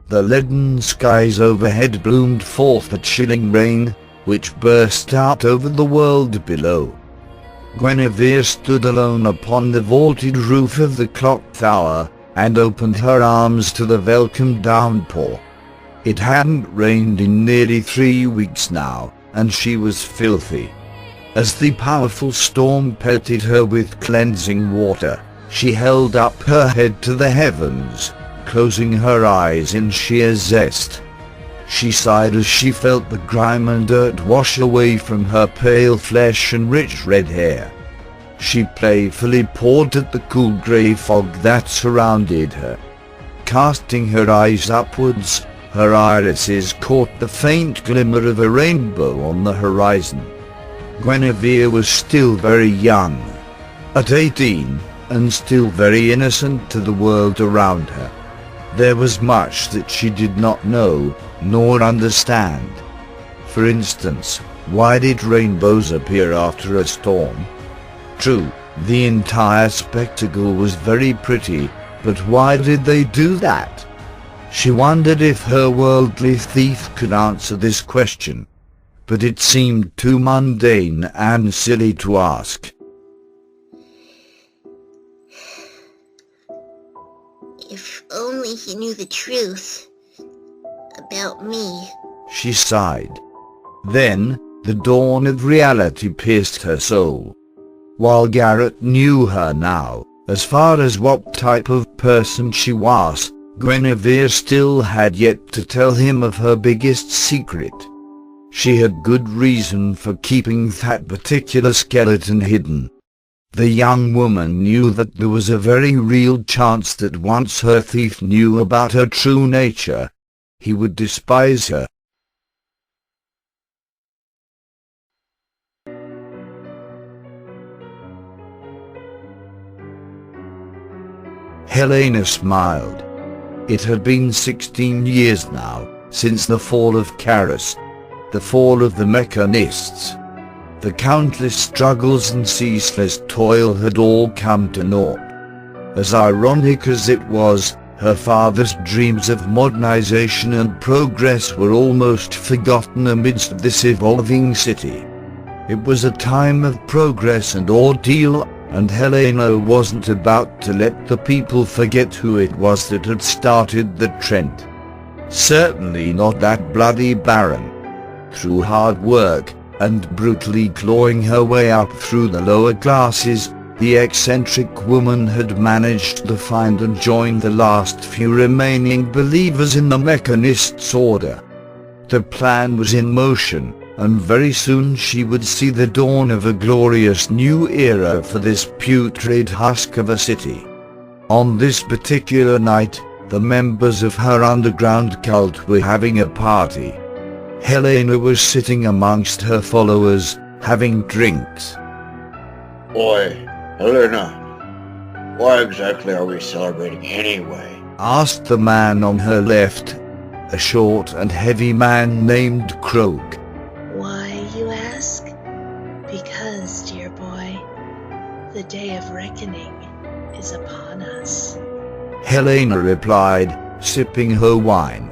The leaden skies overhead bloomed forth a chilling rain, which burst out over the world below. Guinevere stood alone upon the vaulted roof of the clock tower, and opened her arms to the welcome downpour. It hadn't rained in nearly 3 weeks now, and she was filthy. As the powerful storm pelted her with cleansing water, she held up her head to the heavens, closing her eyes in sheer zest. She sighed as she felt the grime and dirt wash away from her pale flesh and rich red hair. She playfully pawed at the cool grey fog that surrounded her. Casting her eyes upwards, her irises caught the faint glimmer of a rainbow on the horizon. Guinevere was still very young, at 18, and still very innocent to the world around her. There was much that she did not know, nor understand. For instance, why did rainbows appear after a storm? True, the entire spectacle was very pretty, but why did they do that? She wondered if her worldly thief could answer this question, but it seemed too mundane and silly to ask. If only he knew the truth about me, she sighed. Then, the dawn of reality pierced her soul. While Garrett knew her now, as far as what type of person she was, Guinevere still had yet to tell him of her biggest secret. She had good reason for keeping that particular skeleton hidden. The young woman knew that there was a very real chance that once her thief knew about her true nature, he would despise her. Helena smiled. It had been 16 years now, since the fall of Karis, the fall of the mechanists. The countless struggles and ceaseless toil had all come to naught. As ironic as it was, her father's dreams of modernization and progress were almost forgotten amidst this evolving city. It was a time of progress and ordeal, and Helena wasn't about to let the people forget who it was that had started the trend. Certainly not that bloody Baron. Through hard work, and brutally clawing her way up through the lower classes, the eccentric woman had managed to find and join the last few remaining believers in the Mechanists' order. The plan was in motion, and very soon she would see the dawn of a glorious new era for this putrid husk of a city. On this particular night, the members of her underground cult were having a party. Helena was sitting amongst her followers, having drinks. Oi, Helena, why exactly are we celebrating anyway? Asked the man on her left, a short and heavy man named Krog. Why, you ask? Because, dear boy, the day of reckoning is upon us. Helena replied, sipping her wine.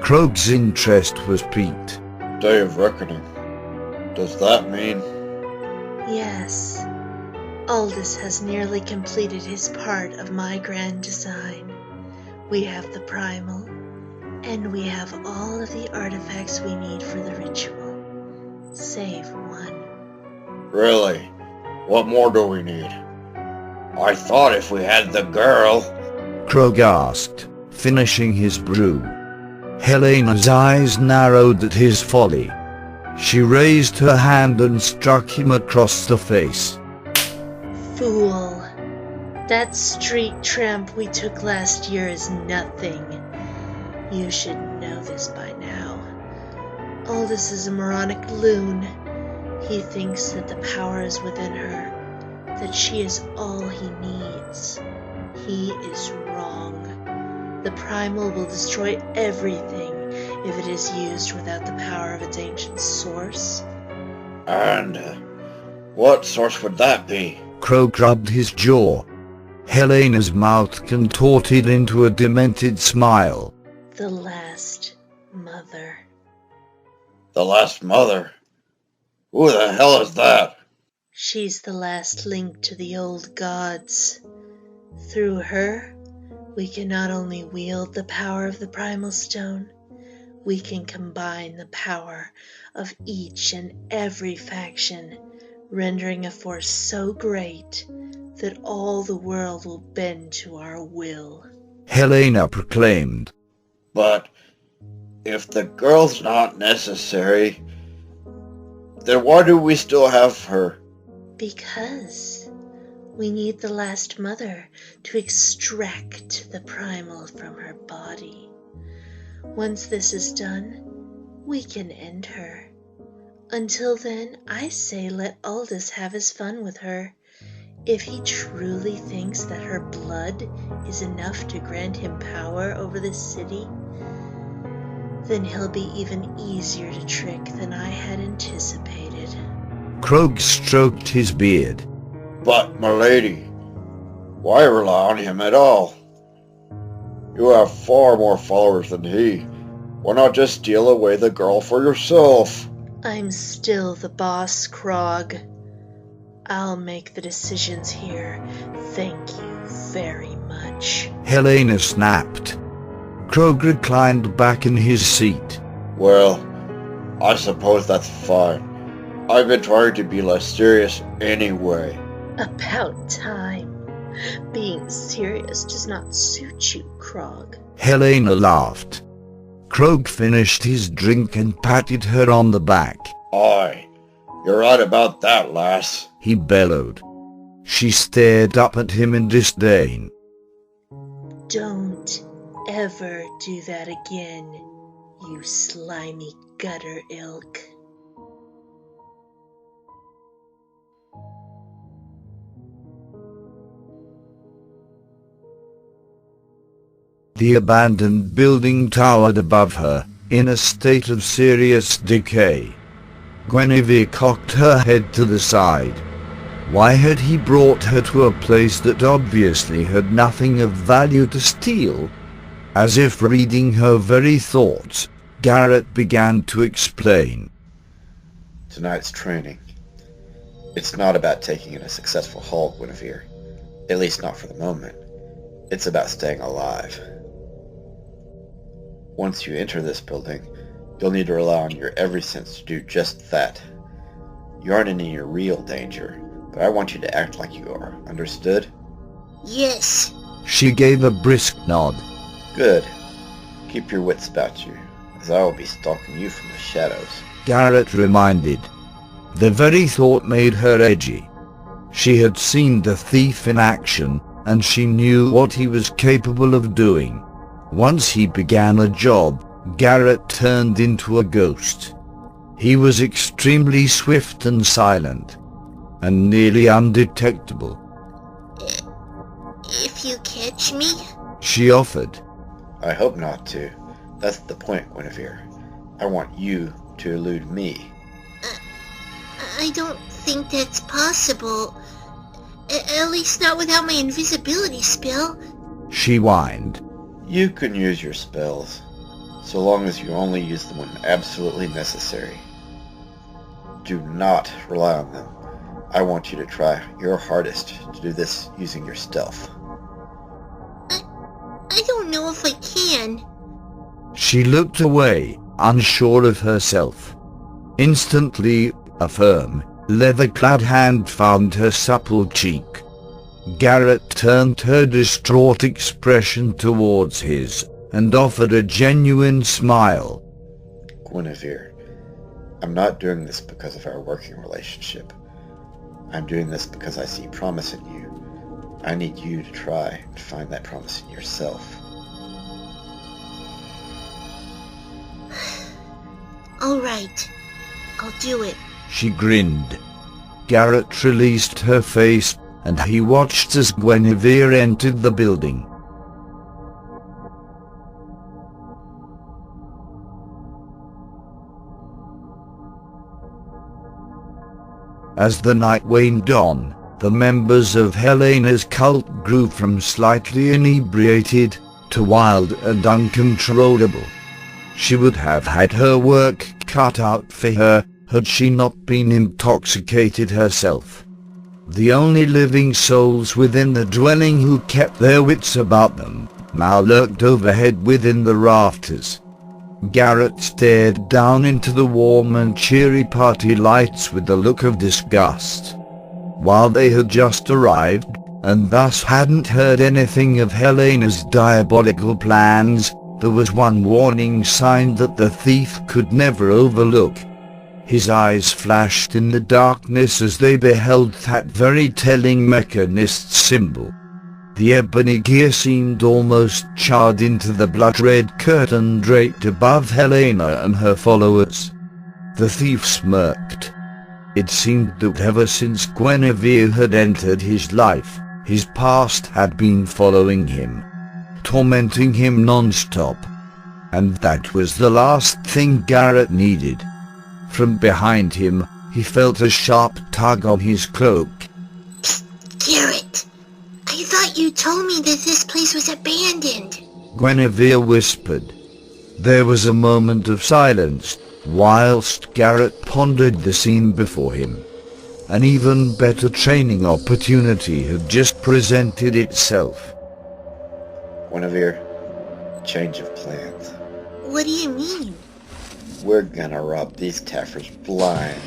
Krog's interest was piqued. Day of reckoning. Does that mean? Yes. Aldous has nearly completed his part of my grand design. We have the primal, and we have all of the artifacts we need for the ritual, save one. Really? What more do we need? I thought if we had the girl... Krog asked, finishing his brew. Helena's eyes narrowed at his folly. She raised her hand and struck him across the face. Fool. That street tramp we took last year is nothing. You should know this by now. Aldous is a moronic loon. He thinks that the power is within her, that she is all he needs. He is wrong. The primal will destroy everything if it is used without the power of its ancient source. And what source would that be? Krog rubbed his jaw. Helena's mouth contorted into a demented smile. The last mother. The last mother? Who the hell is that? She's the last link to the old gods. Through her, we can not only wield the power of the primal stone, we can combine the power of each and every faction, rendering a force so great that all the world will bend to our will. Helena proclaimed. But if the girl's not necessary, then why do we still have her? Because we need the last mother to extract the primal from her body. Once this is done, we can end her. Until then, I say let Aldous have his fun with her. If he truly thinks that her blood is enough to grant him power over this city, then he'll be even easier to trick than I had anticipated. Krog stroked his beard. But, milady, why rely on him at all? You have far more followers than he. Why not just steal away the girl for yourself? I'm still the boss, Krog. I'll make the decisions here. Thank you very much. Helena snapped. Krog reclined back in his seat. Well, I suppose that's fine. I've been trying to be less serious anyway. About time. Being serious does not suit you, Krog. Helena laughed. Krog finished his drink and patted her on the back. Aye, you're right about that, lass. He bellowed. She stared up at him in disdain. Don't ever do that again, you slimy gutter ilk. The abandoned building towered above her, in a state of serious decay. Guinevere cocked her head to the side. Why had he brought her to a place that obviously had nothing of value to steal? As if reading her very thoughts, Garrett began to explain. Tonight's training. It's not about taking in a successful haul, Guinevere. At least not for the moment. It's about staying alive. Once you enter this building, you'll need to rely on your every sense to do just that. You aren't in any real danger, but I want you to act like you are. Understood? Yes. She gave a brisk nod. Good. Keep your wits about you, as I will be stalking you from the shadows. Garrett reminded. The very thought made her edgy. She had seen the thief in action, and she knew what he was capable of doing. Once he began a job, Garrett turned into a ghost. He was extremely swift and silent, and nearly undetectable. If you catch me? She offered. I hope not to. That's the point, Guinevere. I want you to elude me. I don't think that's possible. At least not without my invisibility spell. She whined. You can use your spells, so long as you only use them when absolutely necessary. Do not rely on them. I want you to try your hardest to do this using your stealth. I don't know if I can. She looked away, unsure of herself. Instantly, a firm, leather-clad hand found her supple cheek. Garrett turned her distraught expression towards his, and offered a genuine smile. Guinevere, I'm not doing this because of our working relationship. I'm doing this because I see promise in you. I need you to try and find that promise in yourself. All right. I'll do it. She grinned. Garrett released her face, and he watched as Guinevere entered the building. As the night waned on, the members of Helena's cult grew from slightly inebriated too wild and uncontrollable. She would have had her work cut out for her had she not been intoxicated herself. The only living souls within the dwelling who kept their wits about them now lurked overhead within the rafters. Garrett stared down into the warm and cheery party lights with a look of disgust. While they had just arrived, and thus hadn't heard anything of Helena's diabolical plans, there was one warning sign that the thief could never overlook. His eyes flashed in the darkness as they beheld that very telling mechanist symbol. The ebony gear seemed almost charred into the blood-red curtain draped above Helena and her followers. The thief smirked. It seemed that ever since Guinevere had entered his life, his past had been following him, tormenting him non-stop. And that was the last thing Garrett needed. From behind him, he felt a sharp tug on his cloak. Psst, Garrett! I thought you told me that this place was abandoned. Guinevere whispered. There was a moment of silence, whilst Garrett pondered the scene before him. An even better training opportunity had just presented itself. Guinevere, change of plans. What do you mean? We're gonna rob these taffers blind.